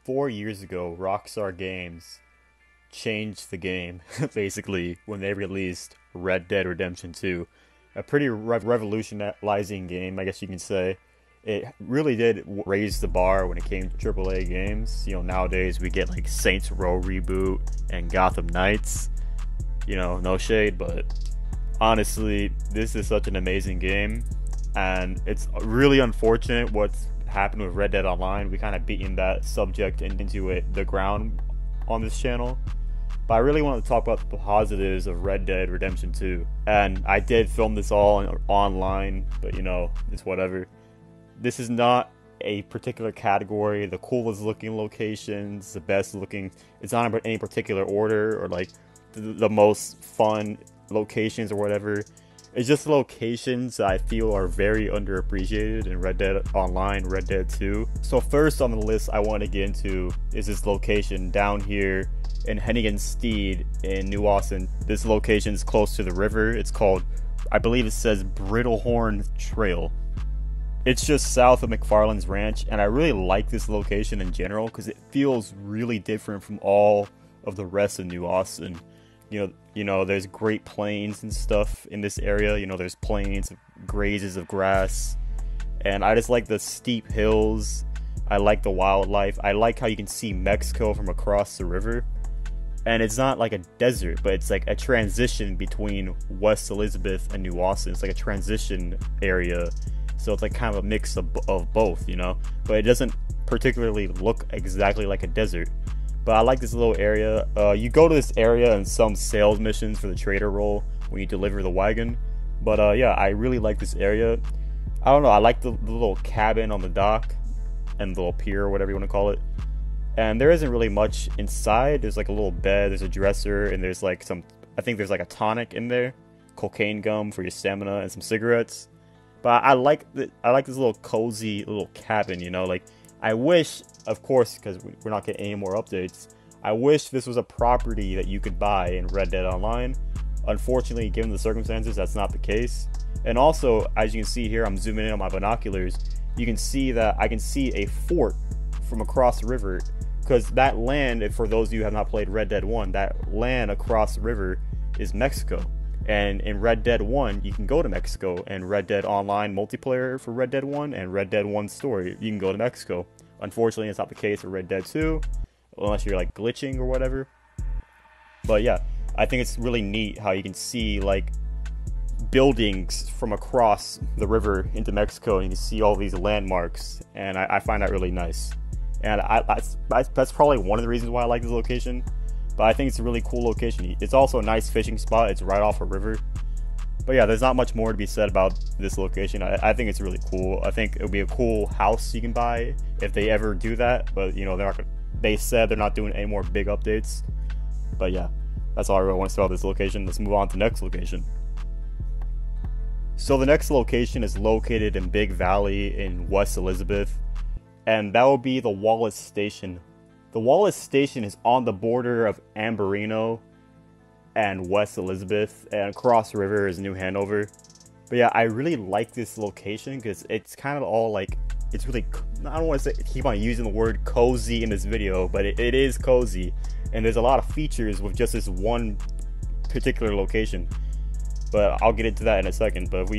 4 years ago, Rockstar Games changed the game, basically, when they released Red Dead Redemption 2. A pretty revolutionizing game, I guess you can say. It really did raise the bar when it came to AAA games. Nowadays we get like Saints Row reboot and Gotham Knights. No shade, but honestly, this is such an amazing game. And it's really unfortunate what's happened with Red Dead Online. We kind of beaten that subject into the ground on this channel. But I really want to talk about the positives of Red Dead Redemption 2. And I did film this all online, but it's whatever. This is not a particular category, the coolest looking locations, the best looking. It's not in any particular order or like the most fun locations or whatever. It's just locations that I feel are very underappreciated in Red Dead Online, Red Dead 2. So first on the list I want to get into is this location down here in Hennigan Steed in New Austin. This location is close to the river. It's called, I believe it says Brittlehorn Trail. It's just south of McFarland's Ranch, and I really like this location in general because it feels really different from all of the rest of New Austin. There's great plains and stuff in this area. There's plains, grazes of grass, and I just like the steep hills. I like the wildlife. I like how you can see Mexico from across the river. And it's not like a desert, but it's like a transition between West Elizabeth and New Austin. It's like a transition area. So it's like kind of a mix of both, But it doesn't particularly look exactly like a desert. But I like this little area. You go to this area in some sales missions for the trader role when you deliver the wagon. But yeah, I really like this area. I don't know, I like the little cabin on the dock and the little pier or whatever you want to call it. And there isn't really much inside. There's like a little bed, there's a dresser, and there's like I think there's like a tonic in there, cocaine gum for your stamina, and some cigarettes. But I like this little cozy little cabin, Like, I wish, of course, because we're not getting any more updates, I wish this was a property that you could buy in Red Dead Online. Unfortunately, given the circumstances, that's not the case. And also, as you can see here, I'm zooming in on my binoculars, you can see that I can see a fort from across the river. Because that land, for those of you who have not played Red Dead 1, that land across the river is Mexico. And in Red Dead 1, you can go to Mexico. And Red Dead Online multiplayer for Red Dead 1 and Red Dead 1 story, you can go to Mexico. Unfortunately, it's not the case for Red Dead 2, unless you're like glitching or whatever. But yeah, I think it's really neat how you can see like buildings from across the river into Mexico, and you can see all these landmarks. And I find that really nice. And that's probably one of the reasons why I like this location. But I think it's a really cool location. It's also a nice fishing spot. It's right off a river. But yeah, there's not much more to be said about this location. I think it's really cool. I think it would be a cool house you can buy if they ever do that. But they said they're not doing any more big updates. But yeah, that's all I really want to say about this location. Let's move on to the next location. So the next location is located in Big Valley in West Elizabeth. And that will be the Wallace Station. The Wallace Station is on the border of Ambarino and West Elizabeth, and across the river is New Hanover. But yeah, I really like this location because it's kind of all like, it's really, I don't want to say, keep on using the word cozy in this video, but it is cozy. And there's a lot of features with just this one particular location. But I'll get into that in a second. But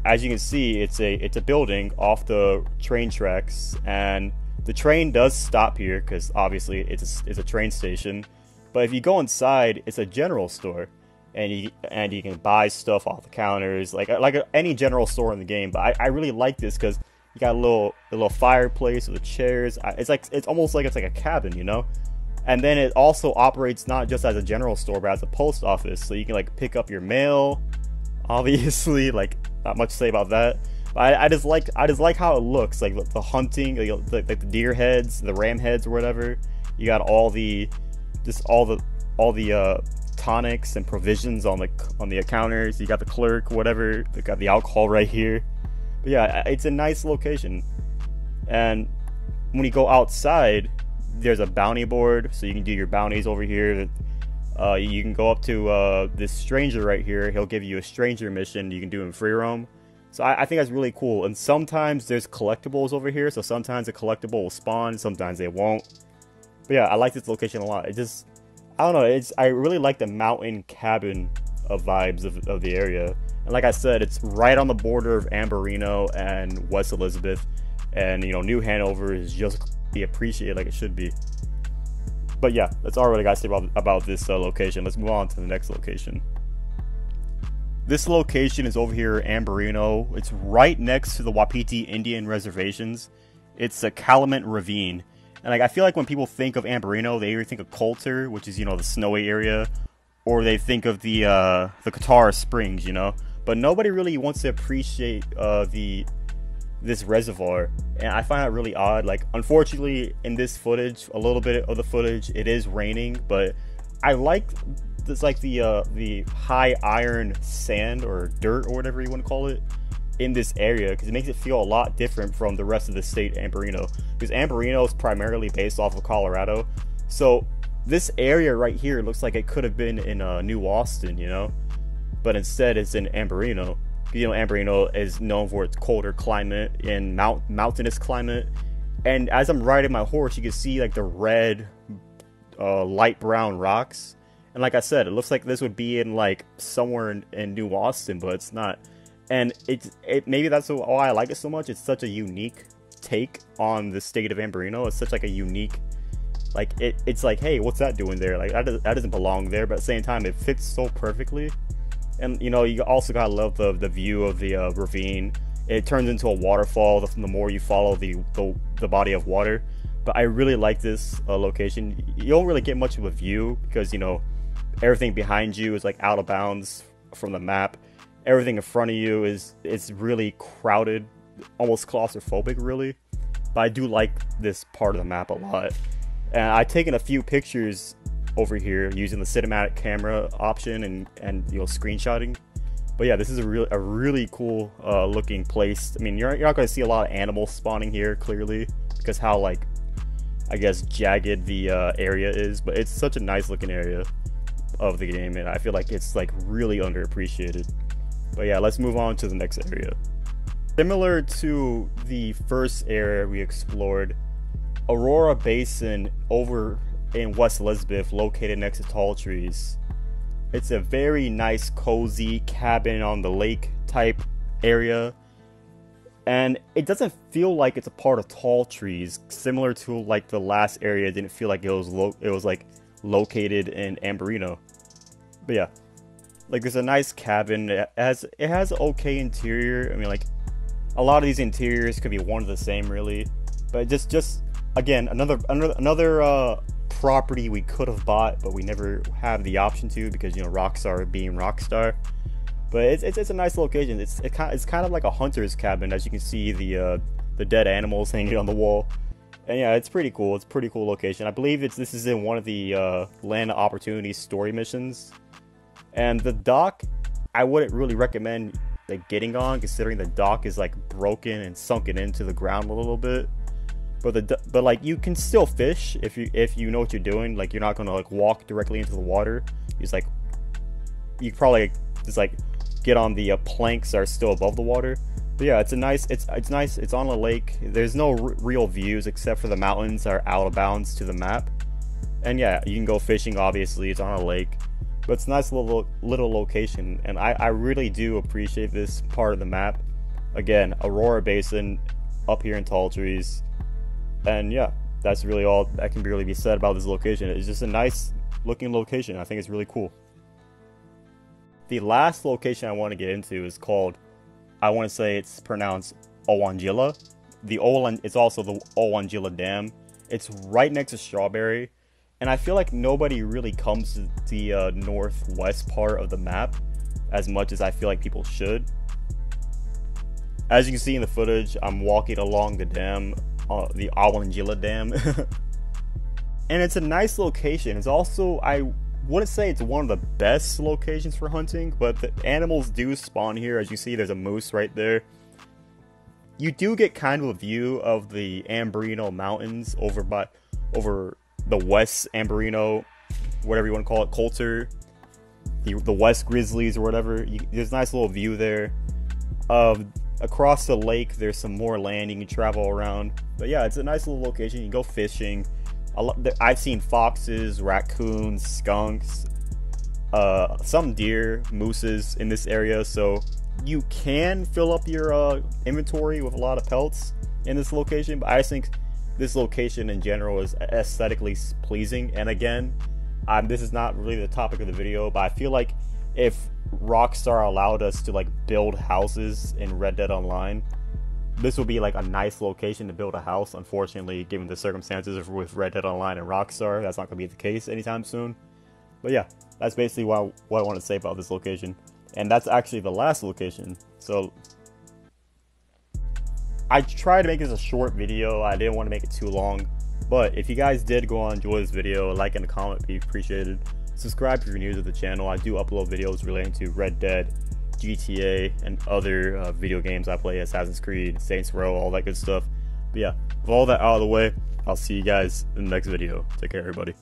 as you can see, it's a building off the train tracks, and the train does stop here because obviously it's a train station. But if you go inside, it's a general store, and you can buy stuff off the counters like any general store in the game. But I really like this because you got a little fireplace with the chairs. It's almost like it's like a cabin, And then it also operates not just as a general store, but as a post office, so you can like pick up your mail. Obviously, like, not much to say about that. But I just like how it looks, like the hunting, like the deer heads, the ram heads, or whatever. You got all the tonics and provisions on the counters. You got the clerk, whatever. They got the alcohol right here. But yeah, it's a nice location. And when you go outside, there's a bounty board, so you can do your bounties over here. You can go up to this stranger right here. He'll give you a stranger mission you can do in free roam. So I think that's really cool. And sometimes there's collectibles over here. So sometimes a collectible will spawn, sometimes they won't. But yeah, I like this location a lot. It just, I don't know, I really like the mountain cabin of vibes of the area. And like I said, it's right on the border of Ambarino and West Elizabeth. And, you know, New Hanover is just be appreciated like it should be. But yeah, that's all I really got to say about this location. Let's move on to the next location. This location is over here in Ambarino. It's right next to the Wapiti Indian reservations. It's a Calumet Ravine. And like, I feel like when people think of Ambarino, they either think of Coulter, which is, you know, the snowy area, or they think of the Katara Springs, you know. But nobody really wants to appreciate this reservoir, and I find that really odd. Like, unfortunately, in this footage, a little bit of the footage, it is raining, but I like this, like the high iron sand or dirt or whatever you want to call it in this area, because it makes it feel a lot different from the rest of the state, Ambarino, because Ambarino is primarily based off of Colorado. So this area right here looks like it could have been in New Austin, you know, but instead it's in Ambarino. You know, Ambarino is known for its colder climate and mountainous climate. And as I'm riding my horse, you can see like the red, light brown rocks. And like I said, it looks like this would be in like somewhere in New Austin, but it's not. And maybe that's why I like it so much. It's such a unique take on the state of Ambarino. It's such like a unique, like it's like, hey, what's that doing there? Like that doesn't belong there, but at the same time, it fits so perfectly. And you know, you also gotta love the view of the ravine. It turns into a waterfall the more you follow the body of water. But I really like this location. You don't really get much of a view because, you know, everything behind you is like out of bounds from the map. Everything in front of you it's really crowded, almost claustrophobic, really. But I do like this part of the map a lot. And I've taken a few pictures over here using the cinematic camera option and you know, screenshotting. But yeah, this is a really cool looking place. I mean, you're not going to see a lot of animals spawning here, clearly, because how, like, I guess jagged the area is. But it's such a nice looking area of the game, and I feel like it's like really underappreciated. But yeah, let's move on to the next area. Similar to the first area we explored, Aurora Basin over in West Elizabeth, located next to tall trees. It's a very nice, cozy cabin on the lake type area, and it doesn't feel like it's a part of tall trees. Similar to like the last area, it didn't feel like it was like located in Ambarino. But yeah, like there's a nice cabin. It has an okay interior. I mean, like a lot of these interiors could be one of the same, really. But just again, another property we could have bought, but we never have the option to because, you know, Rockstar being Rockstar. But it's a nice location. It's kind of like a hunter's cabin, as you can see the dead animals hanging on the wall. And yeah, it's pretty cool. It's a pretty cool location. I believe this is in one of the Land of Opportunity story missions. And the dock, I wouldn't really recommend like getting on, considering the dock is like broken and sunken into the ground a little bit. But like you can still fish if you know what you're doing. Like you're not gonna like walk directly into the water. You probably just like get on the planks that are still above the water. But yeah, it's nice. It's on a lake. There's no real views except for the mountains that are out of bounds to the map. And yeah, you can go fishing. Obviously, it's on a lake, but it's a nice little location. And I really do appreciate this part of the map. Again, Aurora Basin up here in Tall Trees. And yeah, that's really all that can really be said about this location. It's just a nice looking location. I think it's really cool. The last location I want to get into is called, I want to say it's pronounced Owangilla. It's also the Owangilla Dam. It's right next to Strawberry. And I feel like nobody really comes to the northwest part of the map as much as I feel like people should. As you can see in the footage, I'm walking along the dam, the Owangilla Dam. And it's a nice location. It's also, I wouldn't say it's one of the best locations for hunting, but the animals do spawn here. As you see, there's a moose right there. You do get kind of a view of the Ambarino Mountains over the West Ambarino, whatever you want to call it, Coulter, the West Grizzlies or whatever. There's a nice little view there. Across the lake, there's some more land you can travel around. But yeah, it's a nice little location. You can go fishing, I've seen foxes, raccoons, skunks, some deer, mooses in this area, so you can fill up your inventory with a lot of pelts in this location. But I just think this location in general is aesthetically pleasing. And again, this is not really the topic of the video, but I feel like if Rockstar allowed us to like build houses in Red Dead Online, this would be like a nice location to build a house. Unfortunately, given the circumstances with Red Dead Online and Rockstar, that's not going to be the case anytime soon. But yeah, that's basically what I want to say about this location. And that's actually the last location. So I tried to make this a short video. I didn't want to make it too long. But if you guys did go on enjoy this video, a like and a comment would be appreciated. Subscribe if you're new to the channel. I do upload videos relating to Red Dead, GTA, and other video games I play, Assassin's Creed, Saints Row, all that good stuff. But yeah, with all that out of the way, I'll see you guys in the next video. Take care, everybody.